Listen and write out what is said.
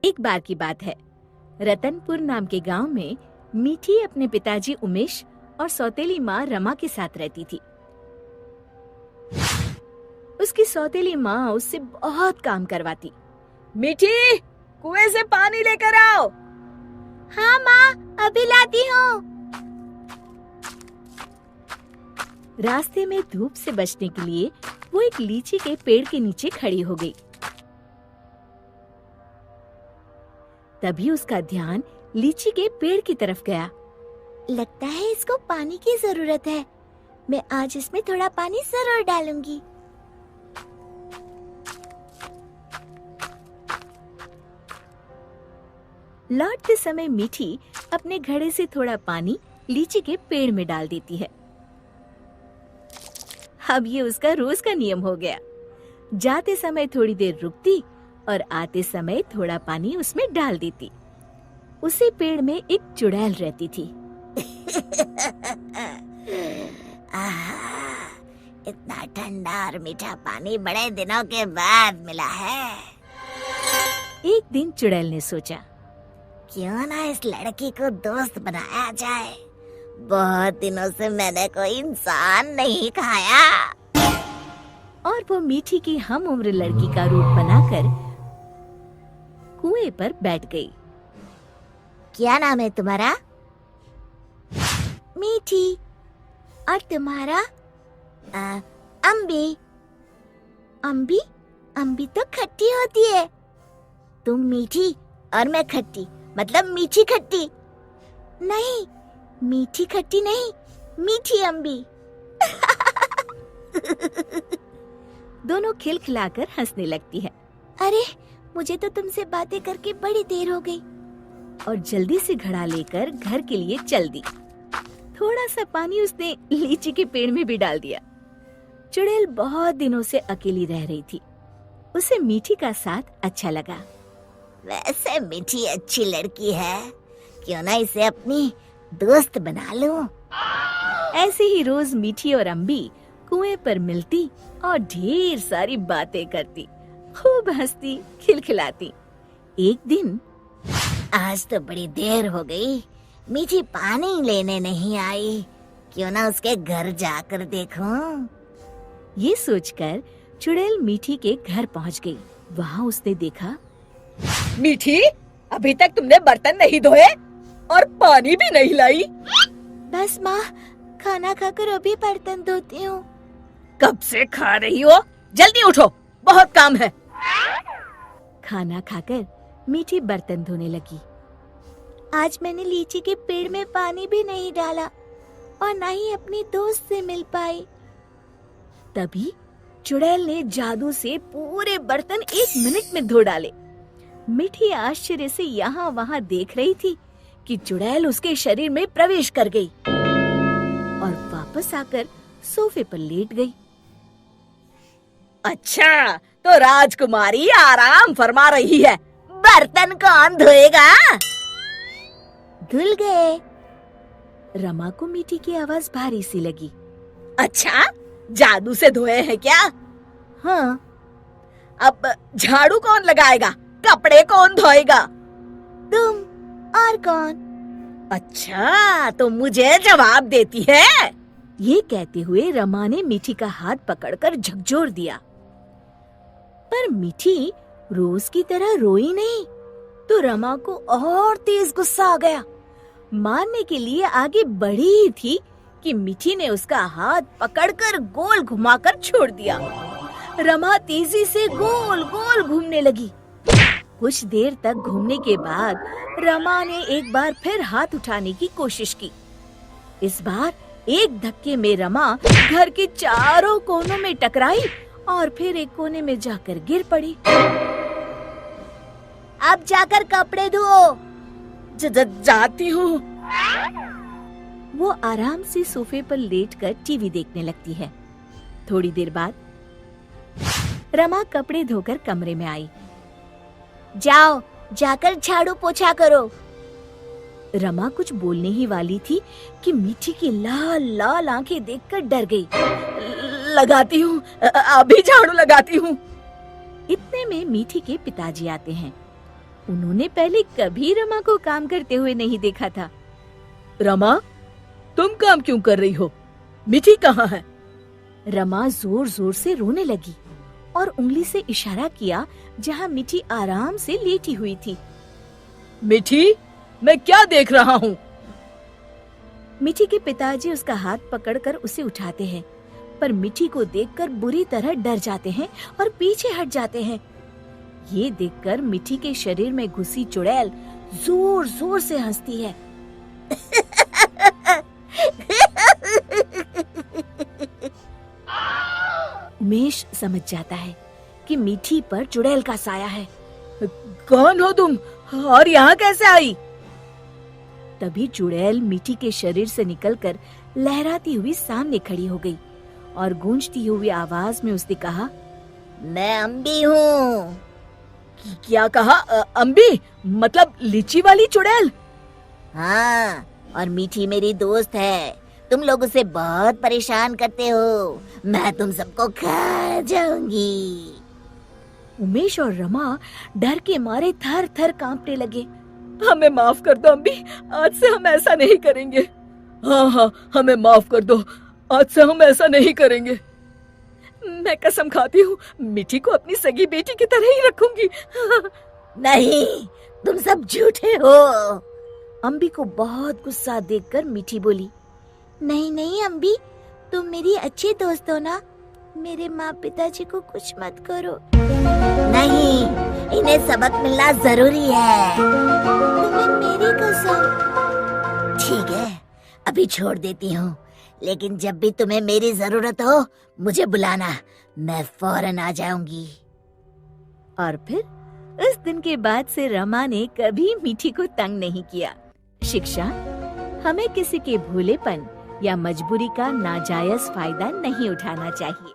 एक बार की बात है, रतनपुर नाम के गांव में मीठी अपने पिताजी उमेश और सौतेली माँ रमा के साथ रहती थी। उसकी सौतेली माँ उससे बहुत काम करवाती। मीठी, कुएं से पानी लेकर आओ। हाँ माँ, अभी लाती हूँ। रास्ते में धूप से बचने के लिए वो एक लीची के पेड़ के नीचे खड़ी हो गई। तभी उसका ध्यान लीची के पेड़ की तरफ गया। लगता है इसको पानी की जरूरत है। मैं आज इसमें थोड़ा पानी जरूर डालूंगी। लौटते समय मीठी अपने घड़े से थोड़ा पानी लीची के पेड़ में डाल देती है। अब ये उसका रोज का नियम हो गया। जाते समय थोड़ी देर रुकती और आते समय थोड़ा पानी उसमें डाल देती। उसी पेड़ में एक चुड़ैल रहती थी। इतना ठंडा और मीठा पानी बड़े दिनों के बाद मिला है। एक दिन चुड़ैल ने सोचा, क्यों ना इस लड़की को दोस्त बनाया जाए। बहुत दिनों से मैंने कोई इंसान नहीं खाया। और वो मीठी की हम उम्र लड़की का रूप बनाकर कुएं पर बैठ गई। क्या नाम है तुम्हारा? मीठी। और तुम्हारा? अम्बी। अम्बी? अम्बी तो खट्टी होती है। तुम मीठी और मैं खट्टी, मतलब मीठी खट्टी। नहीं, मीठी खट्टी नहीं, मीठी अम्बी। दोनों खिलखिलाकर हंसने लगती है। अरे, मुझे तो तुमसे बातें करके बड़ी देर हो गई। और जल्दी से घड़ा लेकर घर के लिए चल दी। थोड़ा सा पानी उसने लीची के पेड़ में भी डाल दिया। चुड़ैल बहुत दिनों से अकेली रह रही थी। उसे मीठी का साथ अच्छा लगा। वैसे मीठी अच्छी लड़की है, क्यों ना इसे अपनी दोस्त बना लूं। ऐसे ही रोज मीठी और अम्बी कुएं पर मिलती और ढेर सारी बातें करती, खूब हंसती, खिलखिलाती। एक दिन, आज तो बड़ी देर हो गई, मीठी पानी लेने नहीं आई। क्यों ना उसके घर जाकर देखूं। ये सोचकर चुड़ैल मीठी के घर पहुंच गई। वहाँ उसने देखा, मीठी, अभी तक तुमने बर्तन नहीं धोए और पानी भी नहीं लाई। बस माँ, खाना खाकर अभी बर्तन धोती हूँ। कब से खा रही हो? जल्दी उठो, बहुत काम है। खाना खाकर मीठी बर्तन धोने लगी। आज मैंने लीची के पेड़ में पानी भी नहीं डाला और न ही अपनी दोस्त से मिल पाई। तभी चुड़ैल ने जादू से पूरे बर्तन 1 मिनट में धो डाले। मीठी आश्चर्य से यहाँ वहाँ देख रही थी कि चुड़ैल उसके शरीर में प्रवेश कर गई और वापस आकर सोफे पर लेट गई। अच्छा, तो राजकुमारी आराम फरमा रही है। बर्तन कौन धोएगा? धुल गए। रमा को मीठी की आवाज भारी सी लगी। अच्छा, जादू से धोए हैं क्या? हाँ। अब झाड़ू कौन लगाएगा? कपड़े कौन धोएगा? तुम। और कौन? अच्छा, तो मुझे जवाब देती है। ये कहते हुए रमा ने मीठी का हाथ पकड़कर झकझोर दिया। पर मीठी रोज की तरह रोई नहीं, तो रमा को और तेज गुस्सा आ गया। मारने के लिए आगे बढ़ी ही थी कि मीठी ने उसका हाथ पकड़कर गोल घुमाकर छोड़ दिया। रमा तेजी से गोल गोल घूमने लगी। कुछ देर तक घूमने के बाद रमा ने एक बार फिर हाथ उठाने की कोशिश की। इस बार एक धक्के में रमा घर के चारों कोनों में टकराई और फिर एक कोने में जाकर गिर पड़ी। अब जाकर कपड़े धो। जाती हूँ। वो आराम से सोफे पर लेटकर टीवी देखने लगती है। थोड़ी देर बाद रमा कपड़े धोकर कमरे में आई। जाओ, जाकर झाड़ू पोछा करो। रमा कुछ बोलने ही वाली थी कि मीठी की लाल लाल आंखें देखकर डर गई। लगाती हूँ, अभी झाड़ू लगाती हूँ। इतने में मीठी के पिताजी आते हैं। उन्होंने पहले कभी रमा को काम करते हुए नहीं देखा था। रमा, तुम काम क्यों कर रही हो? मीठी कहाँ है? रमा जोर जोर से रोने लगी और उंगली से इशारा किया जहाँ मीठी आराम से लेटी हुई थी। मीठी, मैं क्या देख रहा हूँ? मीठी के पिताजी उसका हाथ पकड़कर उसे उठाते हैं, पर मीठी को देखकर बुरी तरह डर जाते हैं और पीछे हट जाते हैं। ये देखकर मीठी के शरीर में घुसी चुड़ैल जोर जोर से हंसती है। उमेश समझ जाता है कि मीठी पर चुड़ैल का साया है। कौन हो तुम और यहाँ कैसे आई? तभी चुड़ैल मीठी के शरीर से निकलकर लहराती हुई सामने खड़ी हो गई और गूंजती हुई आवाज में उसने कहा, मैं अम्बी हूँ। क्या कहा? अम्बी मतलब लीची वाली चुड़ैल? हाँ, और मीठी मेरी दोस्त है। तुम लोग उसे बहुत परेशान करते हो। मैं तुम सबको खा जाऊंगी। उमेश और रमा डर के मारे थर थर कांपने लगे। हमें माफ कर दो अम्बी, आज से हम ऐसा नहीं करेंगे। हाँ हाँ, हमें माफ कर दो, आज से हम ऐसा नहीं करेंगे। मैं कसम खाती हूँ, मीठी को अपनी सगी बेटी की तरह ही रखूंगी। नहीं, तुम सब झूठे हो। अम्बी को बहुत गुस्सा देखकर मीठी बोली, नहीं नहीं अम्बी, तुम मेरी अच्छी दोस्त हो ना। मेरे माँ पिताजी को कुछ मत करो। नहीं, इन्हें सबक मिलना जरूरी है। तुम्हें मेरी कसम। ठीक है, अभी छोड़ देती हूँ, लेकिन जब भी तुम्हें मेरी जरूरत हो मुझे बुलाना, मैं फौरन आ जाऊंगी। और फिर उस दिन के बाद से रमा ने कभी मीठी को तंग नहीं किया। शिक्षा: हमें किसी के भोलेपन या मजबूरी का नाजायज फायदा नहीं उठाना चाहिए।